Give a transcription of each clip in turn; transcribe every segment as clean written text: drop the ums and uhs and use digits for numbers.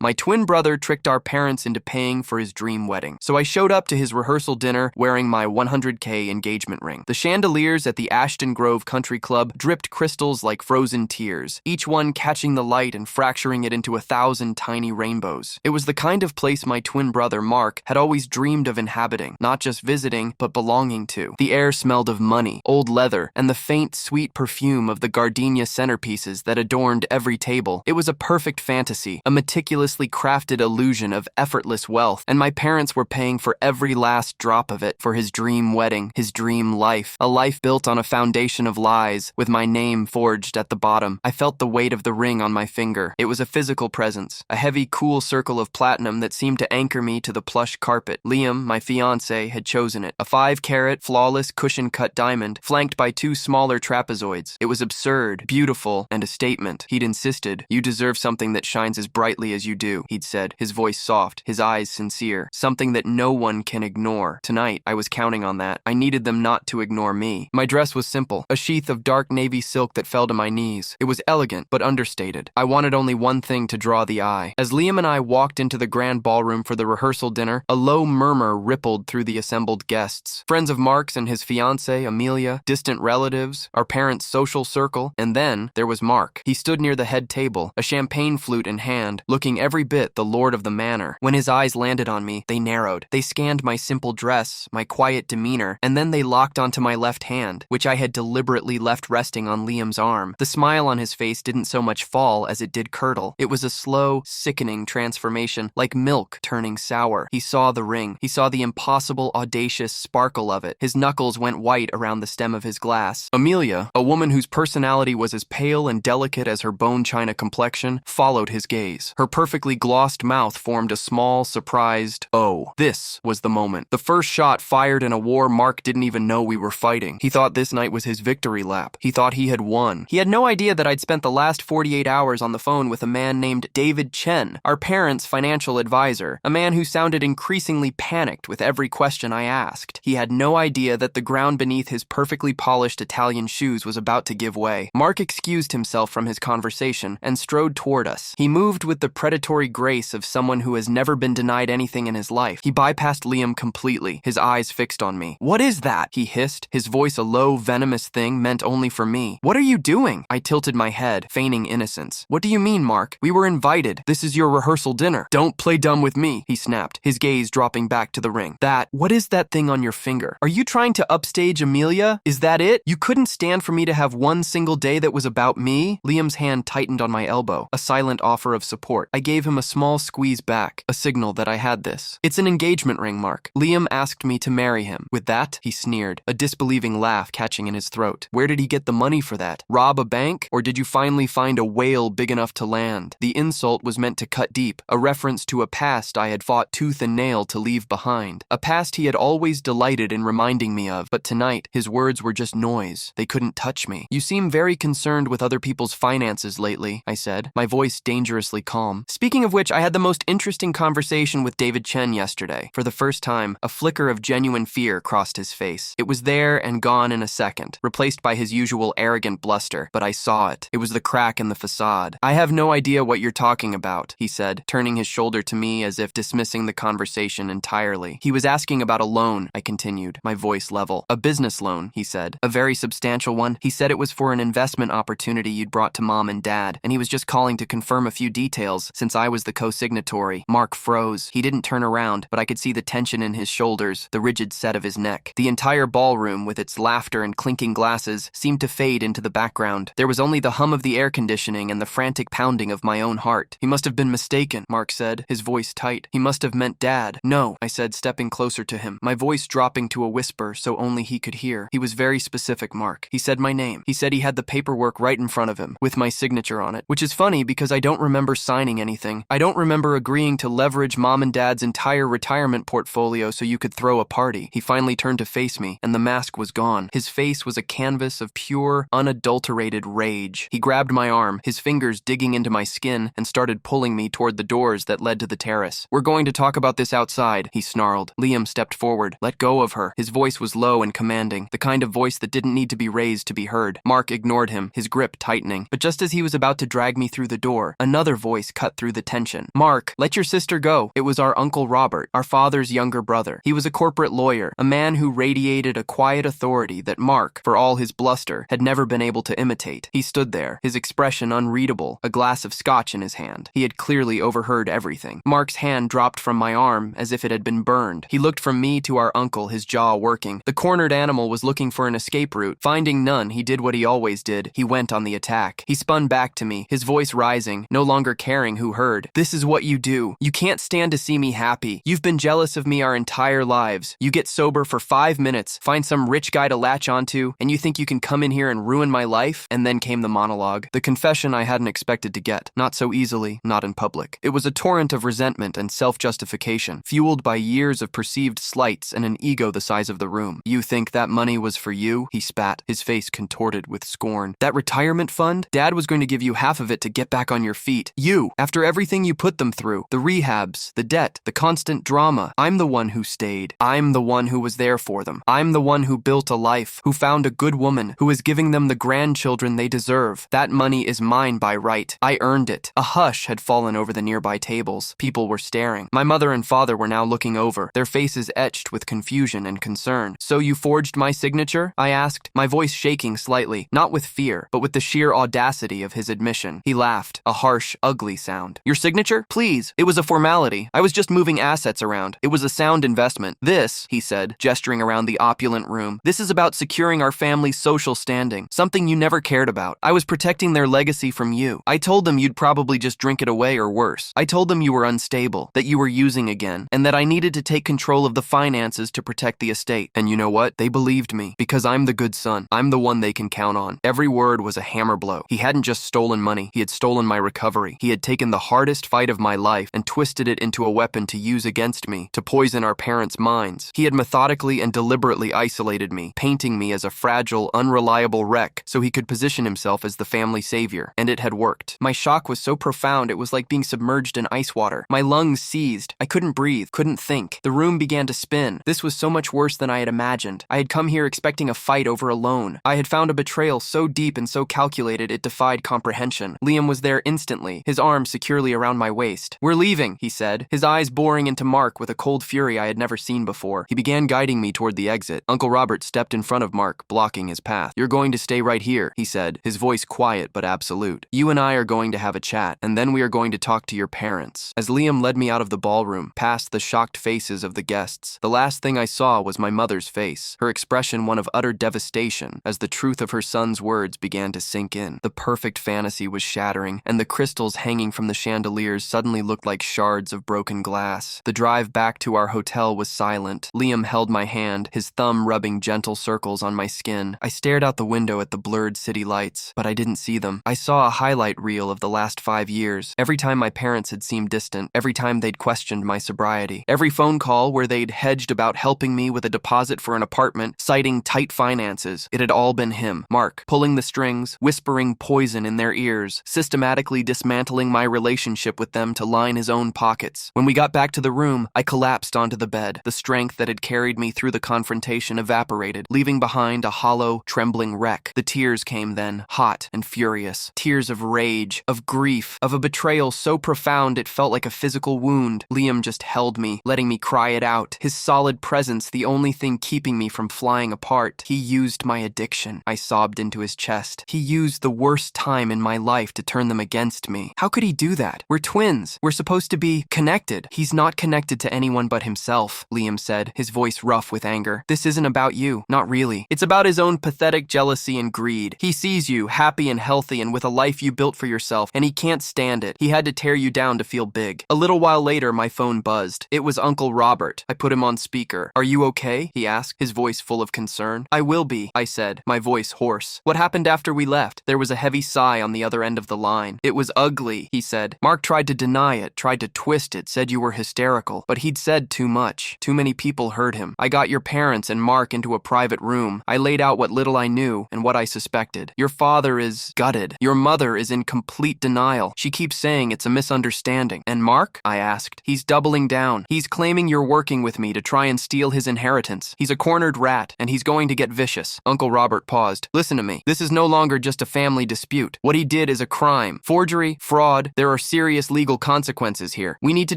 My twin brother tricked our parents into paying for his dream wedding. So I showed up to his rehearsal dinner wearing my 100K engagement ring. The chandeliers at the Ashton Grove Country Club dripped crystals like frozen tears, each one catching the light and fracturing it into 1,000 tiny rainbows. It was the kind of place my twin brother, Mark, had always dreamed of inhabiting, not just visiting, but belonging to. The air smelled of money, old leather, and the faint, sweet perfume of the gardenia centerpieces that adorned every table. It was a perfect fantasy, a meticulously crafted illusion of effortless wealth, and my parents were paying for every last drop of it for his dream wedding, his dream life, a life built on a foundation of lies, with my name forged at the bottom. I felt the weight of the ring on my finger. It was a physical presence, a heavy, cool circle of platinum that seemed to anchor me to the plush carpet. Liam, my fiancé, had chosen it, a 5-carat, flawless, cushion-cut diamond, flanked by 2 smaller trapezoids. It was absurd, beautiful, and a statement. He'd insisted, "You deserve something that shines as brightly as you do," he'd said, his voice soft, his eyes sincere. Something that no one can ignore. Tonight, I was counting on that. I needed them not to ignore me. My dress was simple, a sheath of dark navy silk that fell to my knees. It was elegant, but understated. I wanted only one thing to draw the eye. As Liam and I walked into the grand ballroom for the rehearsal dinner, a low murmur rippled through the assembled guests. Friends of Mark's and his fiancée, Amelia, distant relatives, our parents' social circle, and then there was Mark. He stood near the head table, a champagne flute in hand, looking every bit the lord of the manor. When his eyes landed on me, they narrowed. They scanned my simple dress, my quiet demeanor, and then they locked onto my left hand, which I had deliberately left resting on Liam's arm. The smile on his face didn't so much fall as it did curdle. It was a slow, sickening transformation, like milk turning sour. He saw the ring. He saw the impossible, audacious sparkle of it. His knuckles went white around the stem of his glass. Amelia, a woman whose personality was as pale and delicate as her bone china complexion, followed his gaze. Her perfectly glossed mouth formed a small, surprised "oh." This was the moment. The first shot fired in a war Mark didn't even know we were fighting. He thought this night was his victory lap. He thought he had won. He had no idea that I'd spent the last 48 hours on the phone with a man named David Chen, our parents' financial advisor, a man who sounded increasingly panicked with every question I asked. He had no idea that the ground beneath his perfectly polished Italian shoes was about to give way. Mark excused himself from his conversation and strode toward us. He moved with the predatory grace of someone who has never been denied anything in his life. He bypassed Liam completely, his eyes fixed on me. "What is that?" he hissed, his voice a low, venomous thing meant only for me. "What are you doing?" I tilted my head, feigning innocence. "What do you mean, Mark? We were invited. This is your rehearsal dinner." "Don't play dumb with me," he snapped, his gaze dropping back to the ring. What is that thing on your finger? Are you trying to upstage Amelia? Is that it? You couldn't stand for me to have one single day that was about me?" Liam's hand tightened on my elbow, a silent offer of support. I gave him a small squeeze back, a signal that I had this. "It's an engagement ring, Mark. Liam asked me to marry him." "With that?" he sneered, a disbelieving laugh catching in his throat. "Where did he get the money for that? Rob a bank? Or did you finally find a whale big enough to land?" The insult was meant to cut deep, a reference to a past I had fought tooth and nail to leave behind. A past he had always delighted in reminding me of, but tonight, his words were just noise. They couldn't touch me. "You seem very concerned with other people's finances lately," I said, my voice dangerously calm. "Speaking of which, I had the most interesting conversation with David Chen yesterday." For the first time, a flicker of genuine fear crossed his face. It was there and gone in a second, replaced by his usual arrogant bluster, but I saw it. It was the crack in the facade. "I have no idea what you're talking about," he said, turning his shoulder to me as if dismissing the conversation entirely. "He was asking about a loan," I continued, my voice level. "A business loan," he said. "A very substantial one. He said it was for an investment opportunity you'd brought to Mom and Dad, and he was just calling to confirm a few details since I was the co-signatory." Mark froze. He didn't turn around, but I could see the tension in his shoulders, the rigid set of his neck. The entire ballroom, with its laughter and clinking glasses, seemed to fade into the background. There was only the hum of the air conditioning and the frantic pounding of my own heart. "He must have been mistaken," Mark said, his voice tight. "He must have meant Dad." "No," I said, stepping closer to him, my voice dropping to a whisper so only he could hear. "He was very specific, Mark. He said my name. He said he had the paperwork right in front of him, with my signature on it. Which is funny because I don't remember signing anything. I don't remember agreeing to leverage Mom and Dad's entire retirement portfolio so you could throw a party." He finally turned to face me, and the mask was gone. His face was a canvas of pure, unadulterated rage. He grabbed my arm, his fingers digging into my skin, and started pulling me toward the doors that led to the terrace. "We're going to talk about this outside," he snarled. Liam stepped forward. "Let go of her." His voice was low and commanding, the kind of voice that didn't need to be raised to be heard. Mark ignored him, his grip tightening. But just as he was about to drag me through the door, another voice cut through through the tension. "Mark, let your sister go." It was our Uncle Robert, our father's younger brother. He was a corporate lawyer, a man who radiated a quiet authority that Mark, for all his bluster, had never been able to imitate. He stood there, his expression unreadable, a glass of scotch in his hand. He had clearly overheard everything. Mark's hand dropped from my arm as if it had been burned. He looked from me to our uncle, his jaw working. The cornered animal was looking for an escape route. Finding none, he did what he always did. He went on the attack. He spun back to me, his voice rising, no longer caring who heard. "This is what you do. You can't stand to see me happy. You've been jealous of me our entire lives. You get sober for 5 minutes, find some rich guy to latch onto, and you think you can come in here and ruin my life?" And then came the monologue. The confession I hadn't expected to get. Not so easily, not in public. It was a torrent of resentment and self-justification, fueled by years of perceived slights and an ego the size of the room. "You think that money was for you?" he spat, his face contorted with scorn. "That retirement fund? Dad was going to give you half of it to get back on your feet. You, after everything you put them through, the rehabs, the debt, the constant drama. I'm the one who stayed. I'm the one who was there for them. I'm the one who built a life, who found a good woman, who is giving them the grandchildren they deserve. That money is mine by right. I earned it." A hush had fallen over the nearby tables. People were staring. My mother and father were now looking over, their faces etched with confusion and concern. "So you forged my signature?" I asked, my voice shaking slightly, not with fear, but with the sheer audacity of his admission. He laughed, a harsh, ugly sound. "Your signature? Please. It was a formality. I was just moving assets around. It was a sound investment. This," he said, gesturing around the opulent room, "this is about securing our family's social standing, something you never cared about. I was protecting their legacy from you. I told them you'd probably just drink it away or worse. I told them you were unstable, that you were using again, and that I needed to take control of the finances to protect the estate. And you know what? They believed me, because I'm the good son. I'm the one they can count on." Every word was a hammer blow. He hadn't just stolen money. He had stolen my recovery. He had taken the hardest fight of my life and twisted it into a weapon to use against me, to poison our parents' minds. He had methodically and deliberately isolated me, painting me as a fragile, unreliable wreck so he could position himself as the family savior. And it had worked. My shock was so profound it was like being submerged in ice water. My lungs seized. I couldn't breathe, couldn't think. The room began to spin. This was so much worse than I had imagined. I had come here expecting a fight over a loan. I had found a betrayal so deep and so calculated it defied comprehension. Liam was there instantly, his arm securely around my waist. "We're leaving," he said, his eyes boring into Mark with a cold fury I had never seen before. He began guiding me toward the exit. Uncle Robert stepped in front of Mark, blocking his path. "You're going to stay right here," he said, his voice quiet but absolute. "You and I are going to have a chat, and then we are going to talk to your parents." As Liam led me out of the ballroom, past the shocked faces of the guests, the last thing I saw was my mother's face, her expression one of utter devastation as the truth of her son's words began to sink in. The perfect fantasy was shattering, and the crystals hanging from the chandeliers suddenly looked like shards of broken glass. The drive back to our hotel was silent. Liam held my hand, his thumb rubbing gentle circles on my skin. I stared out the window at the blurred city lights, but I didn't see them. I saw a highlight reel of the last 5 years. Every time my parents had seemed distant, every time they'd questioned my sobriety, every phone call where they'd hedged about helping me with a deposit for an apartment, citing tight finances, it had all been him, Mark, pulling the strings, whispering poison in their ears, systematically dismantling my relationship with them to line his own pockets. When we got back to the room, I collapsed onto the bed. The strength that had carried me through the confrontation evaporated, leaving behind a hollow, trembling wreck. The tears came then, hot and furious. Tears of rage, of grief, of a betrayal so profound it felt like a physical wound. Liam just held me, letting me cry it out, his solid presence the only thing keeping me from flying apart. "He used my addiction," I sobbed into his chest. "He used the worst time in my life to turn them against me. How could he do that? We're twins. We're supposed to be connected." "He's not connected to anyone but himself," Liam said, his voice rough with anger. "This isn't about you. Not really. It's about his own pathetic jealousy and greed. He sees you happy and healthy and with a life you built for yourself, and he can't stand it. He had to tear you down to feel big." A little while later, my phone buzzed. It was Uncle Robert. I put him on speaker. "Are you okay?" he asked, his voice full of concern. "I will be," I said, my voice hoarse. "What happened after we left?" There was a heavy sigh on the other end of the line. "It was ugly," he said. "Mark tried to deny it, tried to twist it, said you were hysterical, but he'd said too much. Too many people heard him. I got your parents and Mark into a private room. I laid out what little I knew and what I suspected. Your father is gutted. Your mother is in complete denial. She keeps saying it's a misunderstanding. And Mark?" I asked. "He's doubling down. He's claiming you're working with me to try and steal his inheritance. He's a cornered rat, and he's going to get vicious." Uncle Robert paused. "Listen to me. This is no longer just a family dispute. What he did is a crime. Forgery, fraud, there are serious legal consequences here. We need to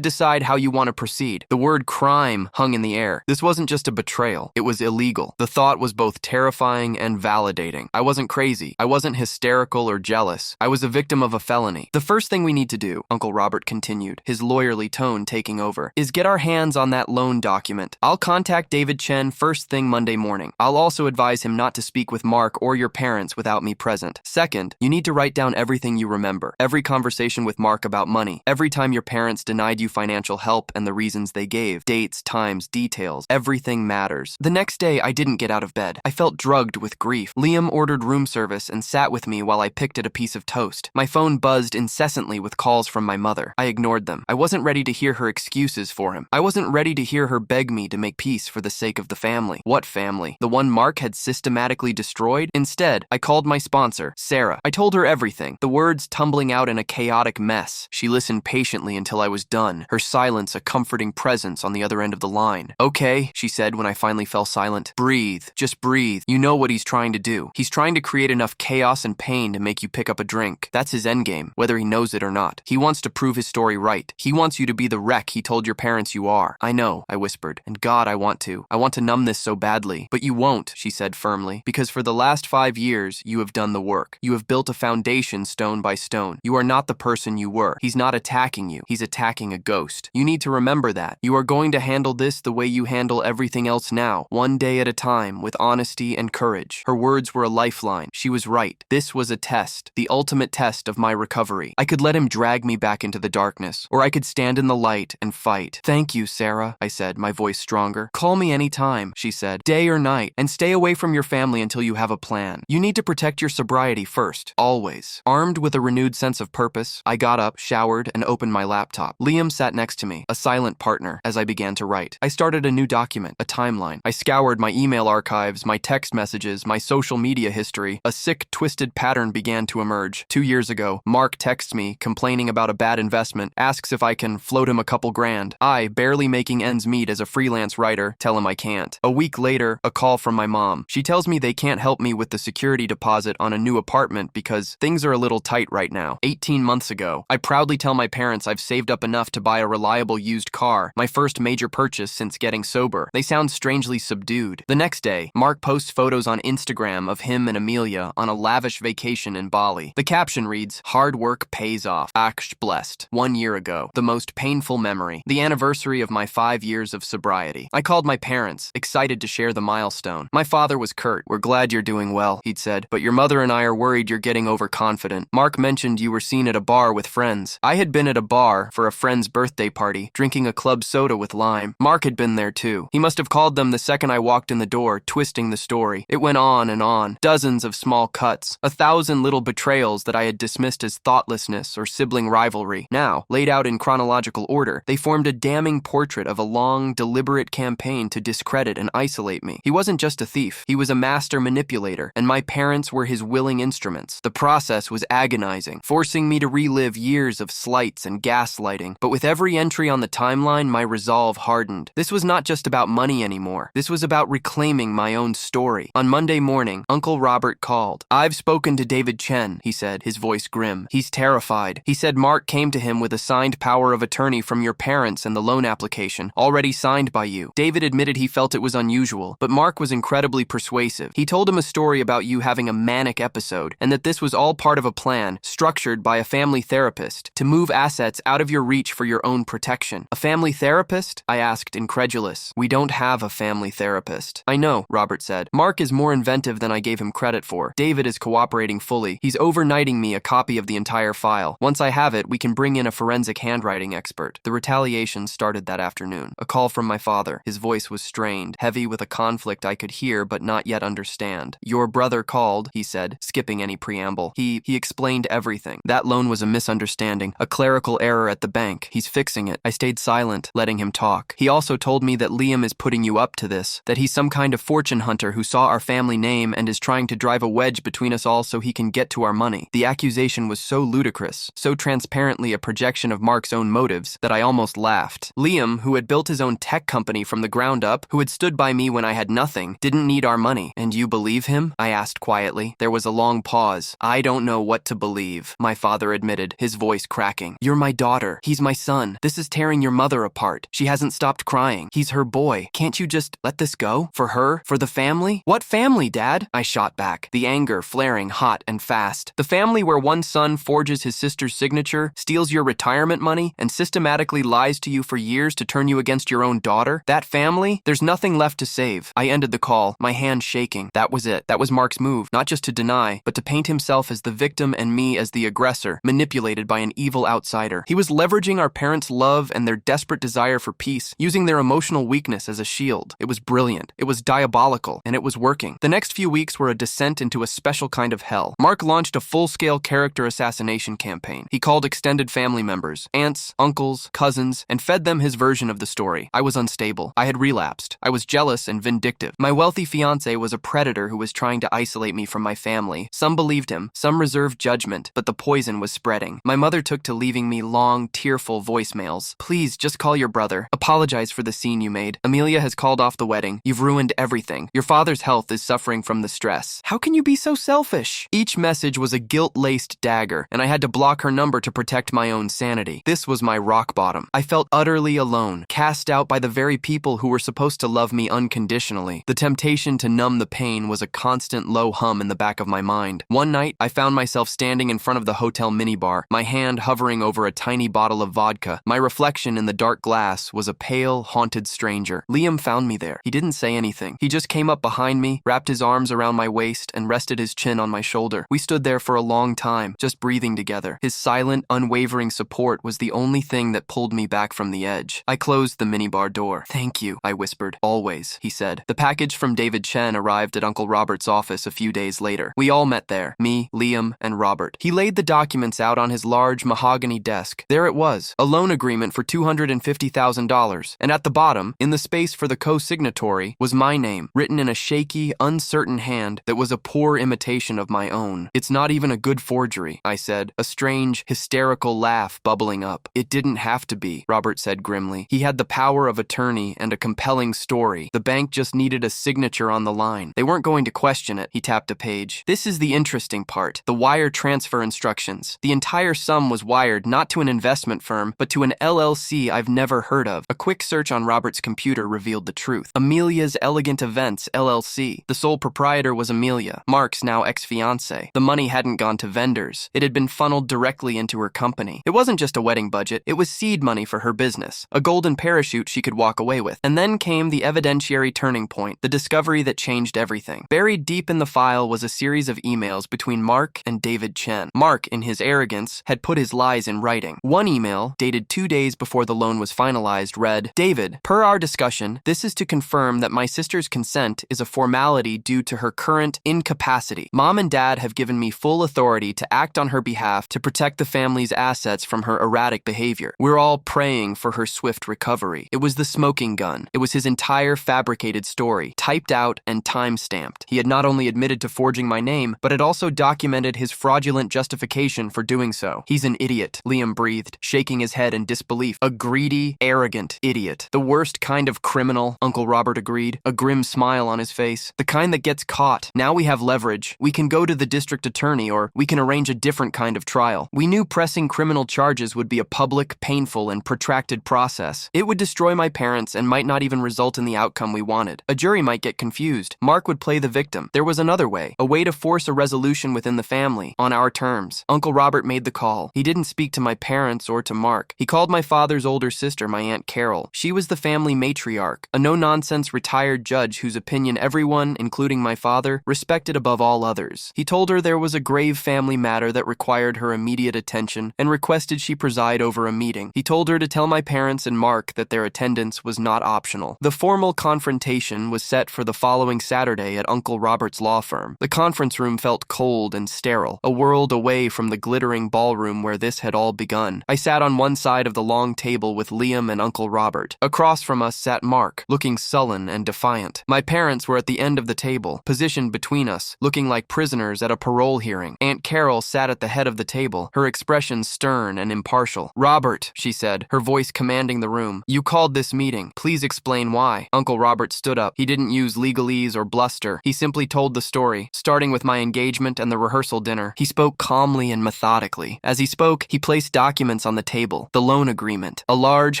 decide how you want to proceed." The word crime hung in the air. This wasn't just a betrayal. It was illegal. The thought was both terrifying and validating. I wasn't crazy. I wasn't hysterical or jealous. I was a victim of a felony. "The first thing we need to do," Uncle Robert continued, his lawyerly tone taking over, "is get our hands on that loan document. I'll contact David Chen first thing Monday morning. I'll also advise him not to speak with Mark or your parents without me present. Second, you need to write down everything you remember. Every conversation with Mark about money. Every time your parents denied you financial help and the reasons they gave. Dates, times, details. Everything matters." The next day, I didn't get out of bed. I felt drugged with grief. Liam ordered room service and sat with me while I picked at a piece of toast. My phone buzzed incessantly with calls from my mother. I ignored them. I wasn't ready to hear her excuses for him. I wasn't ready to hear her beg me to make peace for the sake of the family. What family? The one Mark had systematically destroyed? Instead, I called my sponsor, Sarah. I told her everything, the words tumbling out in a chaotic mess. She listened patiently until I was done, her silence a comforting presence on the other end of the line. "Okay," she said when I finally fell silent. "Breathe. Just breathe. You know what he's trying to do. He's trying to create enough chaos and pain to make you pick up a drink. That's his endgame, whether he knows it or not. He wants to prove his story right. He wants you to be the wreck he told your parents you are." "I know," I whispered, "and God, I want to. I want to numb this so badly." "But you won't," she said firmly, "because for the last 5 years, you have done the work. You have built a foundation stone by stone. You are not the person you were. He's not attacking you. He's attacking a ghost. You need to remember that. You are going to handle this the way you handle everything else now, one day at a time, with honesty and courage." Her words were a lifeline. She was right. This was a test, the ultimate test of my recovery. I could let him drag me back into the darkness, or I could stand in the light and fight. "Thank you, Sarah," I said, my voice stronger. "Call me anytime," she said, "day or night, and stay away from your family until you have a plan. You need to protect your sobriety first, always." Armed with a renewed sense of purpose, I got up, showered, and opened my laptop. Liam sat next to me, a silent partner, as I began to write. I started a new document, a timeline. I scoured my email archives, my text messages, my social media history. A sick, twisted pattern began to emerge. 2 years ago, Mark texts me, complaining about a bad investment, asks if I can float him a couple grand. I, barely making ends meet as a freelance writer, tell him I can't. A week later, a call from my mom. She tells me they can't help me with the security deposit on a new apartment because things are a little tight right now. 18 months ago, I proudly tell my parents I've saved up enough to buy a reliable used car, my first major purchase since getting sober. They sound strangely subdued. The next day, Mark posts photos on Instagram of him and Amelia on a lavish vacation in Bali. The caption reads, "Hard work pays off. Aksh blessed. 1 year ago. The most painful memory. The anniversary of my 5 years of sobriety." I called my parents, excited to share the milestone. My father was curt. "We're glad you're doing well," he'd said, "but your mother and I are worried you're getting overconfident. Mark mentioned you were seen at a bar with friends." I had been at a bar for a friend's birthday party, drinking a club soda with lime. Mark had been there too. He must have called them the second I walked in the door, twisting the story. It went on and on. Dozens of small cuts. 1,000 little betrayals that I had dismissed as thoughtlessness or sibling rivalry. Now, laid out in chronological order, they formed a damning portrait of a long, deliberate campaign to discredit and isolate me. He wasn't just a thief. He was a master manipulator, and my parents were his willing instruments. The process was agonizing, forcing me to relive years of slights and gaslighting. But with every entry on the timeline, my resolve hardened. This was not just about money anymore. This was about reclaiming my own story. On Monday morning, Uncle Robert called. "I've spoken to David Chen," he said, his voice grim. "He's terrified. He said Mark came to him with a signed power of attorney from your parents and the loan application, already signed by you. David admitted he felt it was unusual, but Mark was incredibly persuasive. He told him a story about you having a manic episode, and that this was all part of a plan, structured by a family therapist, to move assets out of your reach for your own protection." "A family therapist?" I asked, incredulous. "We don't have a family therapist." "I know," Robert said. "Mark is more inventive than I gave him credit for. David is cooperating fully. He's overnighting me a copy of the entire file. Once I have it, we can bring in a forensic handwriting expert." The retaliation started that afternoon. A call from my father. His voice was strained, heavy with a conflict I could hear but not yet understand. "Your brother called," he said, skipping any preamble. He explained everything. That loan was a misunderstanding, a clerical error at the bank. He's fixing it." I stayed silent, letting him talk. "He also told me that Liam is putting you up to this, that he's some kind of fortune hunter who saw our family name and is trying to drive a wedge between us all so he can get to our money." The accusation was so ludicrous, so transparently a projection of Mark's own motives, that I almost laughed. Liam, who had built his own tech company from the ground up, who had stood by me when I had nothing, didn't need our money. "And you believe him?" I asked quietly. There was a long pause. "I don't know what to believe," my father admitted, his his voice cracking. "You're my daughter. He's my son. This is tearing your mother apart. She hasn't stopped crying. He's her boy. Can't you just let this go? For her? For the family?" "What family, Dad?" I shot back, the anger flaring hot and fast. "The family where one son forges his sister's signature, steals your retirement money, and systematically lies to you for years to turn you against your own daughter? That family? There's nothing left to save." I ended the call, my hand shaking. That was it. That was Mark's move, not just to deny, but to paint himself as the victim and me as the aggressor, manipulated by an evil outsider. He was leveraging our parents' love and their desperate desire for peace, using their emotional weakness as a shield. It was brilliant. It was diabolical, and it was working. The next few weeks were a descent into a special kind of hell. Mark launched a full-scale character assassination campaign. He called extended family members, aunts, uncles, cousins, and fed them his version of the story. I was unstable. I had relapsed. I was jealous and vindictive. My wealthy fiancé was a predator who was trying to isolate me from my family. Some believed him, some reserved judgment, but the poison was spreading. My mother took to leaving me long, tearful voicemails. "Please, just call your brother. Apologize for the scene you made. Amelia has called off the wedding. You've ruined everything. Your father's health is suffering from the stress. How can you be so selfish?" Each message was a guilt-laced dagger, and I had to block her number to protect my own sanity. This was my rock bottom. I felt utterly alone, cast out by the very people who were supposed to love me unconditionally. The temptation to numb the pain was a constant low hum in the back of my mind. One night, I found myself standing in front of the hotel minibar, my hand hovering over a tiny bottle of vodka. My reflection in the dark glass was a pale, haunted stranger. Liam found me there. He didn't say anything. He just came up behind me, wrapped his arms around my waist, and rested his chin on my shoulder. We stood there for a long time, just breathing together. His silent, unwavering support was the only thing that pulled me back from the edge. I closed the minibar door. "Thank you," I whispered. "Always," he said. The package from David Chen arrived at Uncle Robert's office a few days later. We all met there, me, Liam, and Robert. He laid the documents out on his large mahogany desk. There it was, a loan agreement for $250,000, and at the bottom, in the space for the co-signatory, was my name, written in a shaky, uncertain hand that was a poor imitation of my own. "It's not even a good forgery," I said, a strange, hysterical laugh bubbling up. "It didn't have to be," Robert said grimly. "He had the power of attorney and a compelling story. The bank just needed a signature on the line. They weren't going to question it." He tapped a page. "This is the interesting part. The wire transfer instructions. The entire sum was wired not to an investment firm, but to an LLC I've never heard of." A quick search on Robert's computer revealed the truth. Amelia's Elegant Events, LLC. The sole proprietor was Amelia, Mark's now ex-fiancé. The money hadn't gone to vendors. It had been funneled directly into her company. It wasn't just a wedding budget. It was seed money for her business, a golden parachute she could walk away with. And then came the evidentiary turning point, the discovery that changed everything. Buried deep in the file was a series of emails between Mark and David Chen. Mark, in his arrogance, had put his lies in writing. One email, dated 2 days before the loan was finalized, read, "David, per our discussion, this is to confirm that my sister's consent is a formality due to her current incapacity. Mom and Dad have given me full authority to act on her behalf to protect the family's assets from her erratic behavior. We're all praying for her swift recovery." It was the smoking gun. It was his entire fabricated story, typed out and time-stamped. He had not only admitted to forging my name, but had also documented his fraudulent justification for doing so. "He's an idiot," Liam breathed, shaking his head in disbelief. "A greedy, arrogant idiot. The worst kind of criminal," Uncle Robert agreed, a grim smile on his face. "The kind that gets caught. Now we have leverage. We can go to the district attorney, or we can arrange a different kind of trial. We knew pressing criminal charges would be a public, painful, and protracted process. It would destroy my parents and might not even result in the outcome we wanted. A jury might get confused. Mark would play the victim. There was another way, a way to force a resolution within the family, on our terms." Uncle Robert made the call. He didn't speak to my parents or to Mark. He called my father's older sister, my Aunt Carol. She was the family matriarch, a no-nonsense retired judge whose opinion everyone, including my father, respected above all others. He told her there was a grave family matter that required her immediate attention and requested she preside over a meeting. He told her to tell my parents and Mark that their attendance was not optional. The formal confrontation was set for the following Saturday at Uncle Robert's law firm. The conference room felt cold and sterile, a world away from the glittering ballroom where this had all begun. I sat on one side of the long table with Liam and Uncle Robert. Across from us sat Mark, looking sullen and defiant. My parents were at the end of the table, positioned between us, looking like prisoners at a parole hearing. Aunt Carol sat at the head of the table, her expression stern and impartial. "Robert," she said, her voice commanding the room, "you called this meeting. Please explain why." Uncle Robert stood up. He didn't use legalese or bluster. He simply told the story, starting with my engagement and the rehearsal dinner. He spoke calmly and methodically. As he spoke, he placed documents on the table. The loan agreement. A large,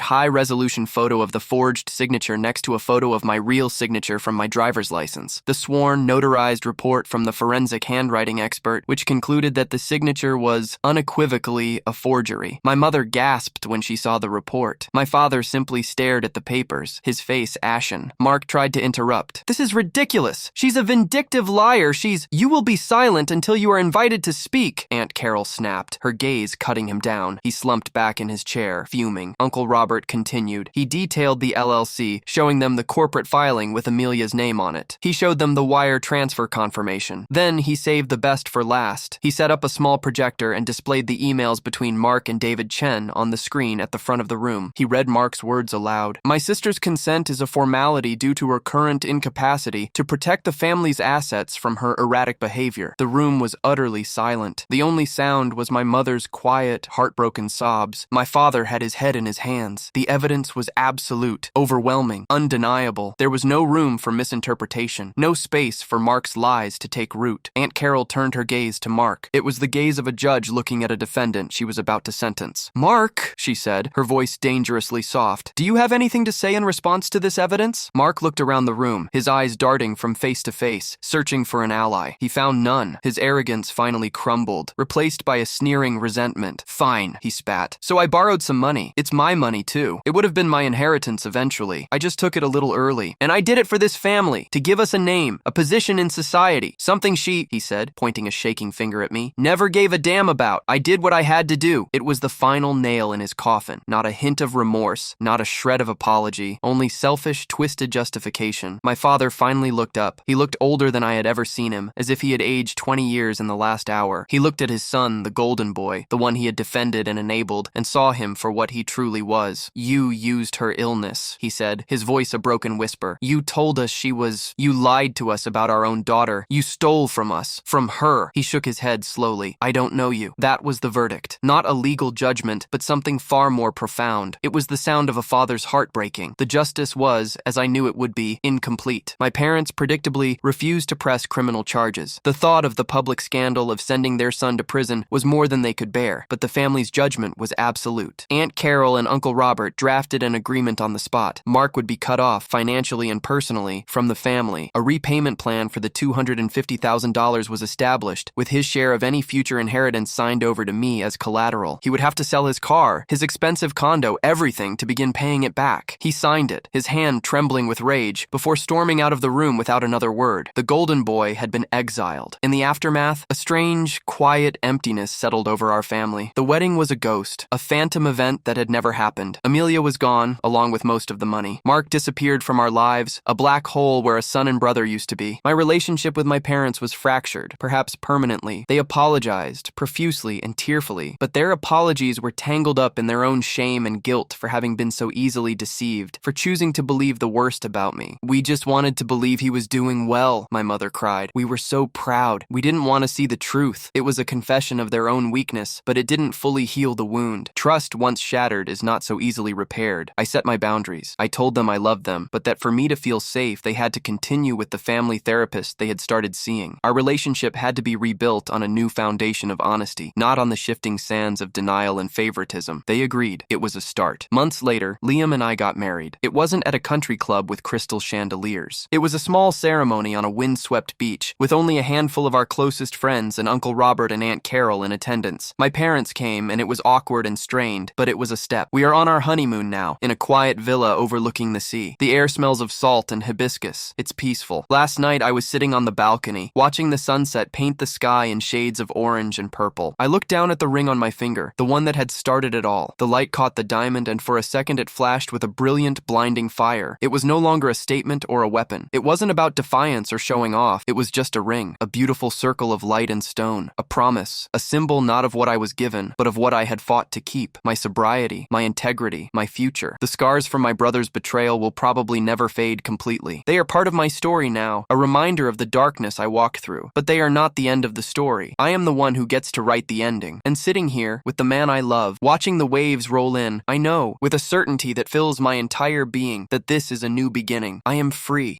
high-resolution photo of the forged signature next to a photo of my real signature from my driver's license. The sworn, notarized report from the forensic handwriting expert, which concluded that the signature was unequivocally a forgery. My mother gasped when she saw the report. My father simply stared at the papers, his face ashen. Mark tried to interrupt. "This is ridiculous. She's a vindictive liar. You will be silent until you are invited to speak," Aunt Carol snapped, her gaze cutting him down. He slumped back in his chair, fuming. Uncle Robert continued. He detailed the LLC, showing them the corporate filing with Amelia's name on it. He showed them the wire transfer confirmation. Then he saved the best for last. He set up a small projector and displayed the emails between Mark and David Chen on the screen at the front of the room. He read Mark's words aloud. "My sister's consent is a formality due to her current incapacity to protect the family's assets from her erratic behavior." The room was utterly silent. The only sound was my mother's quiet, heartbroken sobs. My father had his head in his hands. The evidence was absolute, overwhelming, undeniable. There was no room for misinterpretation, no space for Mark's lies to take root. Aunt Carol turned her gaze to Mark. It was the gaze of a judge looking at a defendant she was about to sentence. "Mark," she said, her voice dangerously soft, "do you have anything to say in response to this evidence?" Mark looked around the room, his eyes darting from face to face, searching for an ally. He found none. His arrogance finally crumbled, replaced by a sneering resentment. "Fine," he spat. "So I borrowed some money. It's my money, too. It would have been my inheritance eventually. I just took it a little early. And I did it for this family, to give us a name, a position in society. Something she," he said, pointing a shaking finger at me, "never gave a damn about. I did what I had to do." It was the final nail in his coffin. Not a hint of remorse, not a shred of apology, only selfish, twisted justification. My father finally looked up. He looked older than I had ever seen him, as if he had aged 20 years in the last hour. He looked at his son, the golden boy, the one he had defended and enabled, and saw him for what he truly was. "You used her illness," he said, his voice a broken whisper. "You told us you lied to us about our own daughter. You stole from us, from her." He shook his head slowly. "I don't know you." That was the verdict. Not a legal judgment, but something far more profound. It was the sound of a father's heart breaking. The justice was, as I knew it would be, incomplete. My parents predictably refused to press criminal charges. The thought of the public scandal of sending their son to prison was more than they could bear, but the family's judgment was absolute. Aunt Carol and Uncle Robert drafted an agreement on the spot. Mark would be cut off, financially and personally, from the family. A repayment plan for the $250,000 was established, with his share of any future inheritance signed over to me as collateral. He would have to sell his car, his expensive condo, everything to begin paying it back. He signed it, his hand trembling with rage, before storming out of the room without another word. The golden boy had been exiled. In the aftermath, a strange, quiet emptiness settled over our family. The wedding was a ghost, a phantom event that had never happened. Amelia was gone, along with most of the money. Mark disappeared from our lives, a black hole where a son and brother used to be. My relationship with my parents was fractured, perhaps permanently. They apologized, profusely and tearfully, but their apologies were tangled up in their own shame and guilt for having been so easily deceived, for choosing to believe the worst about me. "We just wanted to believe he was doing well," my mother cried. "We were so proud. We didn't want to see the truth." It was a confession of their own weakness, but it didn't fully heal the wound. Trust once shattered is not so easily repaired. I set my boundaries. I told them I loved them, but that for me to feel safe, they had to continue with the family therapist they had started seeing. Our relationship had to be rebuilt on a new foundation of honesty, not on the shifting sands of denial and favoritism. They agreed. It was a start. Months later, Liam and I got married. It wasn't at a country club with crystal chandeliers. It was a small ceremony on a windswept beach, with only a handful of our closest friends and Uncle Robert and Aunt Carol in attendance. My parents came, and it was awkward and strained, but it was a step. We are on our honeymoon now, in a quiet villa overlooking the sea. The air smells of salt and hibiscus. It's peaceful. Last night, I was sitting on the balcony, watching the sunset paint the sky in shades of orange and purple. I looked down at the ring on my finger, the one that had started it all. The light caught the diamond, and for a second it flashed with a brilliant, blinding fire. It was no longer a statement or a weapon. It wasn't about defiance or showing off. It was just a ring, a beautiful circle of light and stone, a promise, a symbol not of what I was given, but of what I had fought to keep, my sobriety, my integrity, my future. The scars from my brother's betrayal will probably never fade completely. They are part of my story now, a reminder of the darkness I walked through, but they are not the end of the story. I am the one who gets to write the ending. And sitting here, with the man I love, watching the waves roll in, I know, with a certainty that fills my entire being, that this is a new beginning. I am free.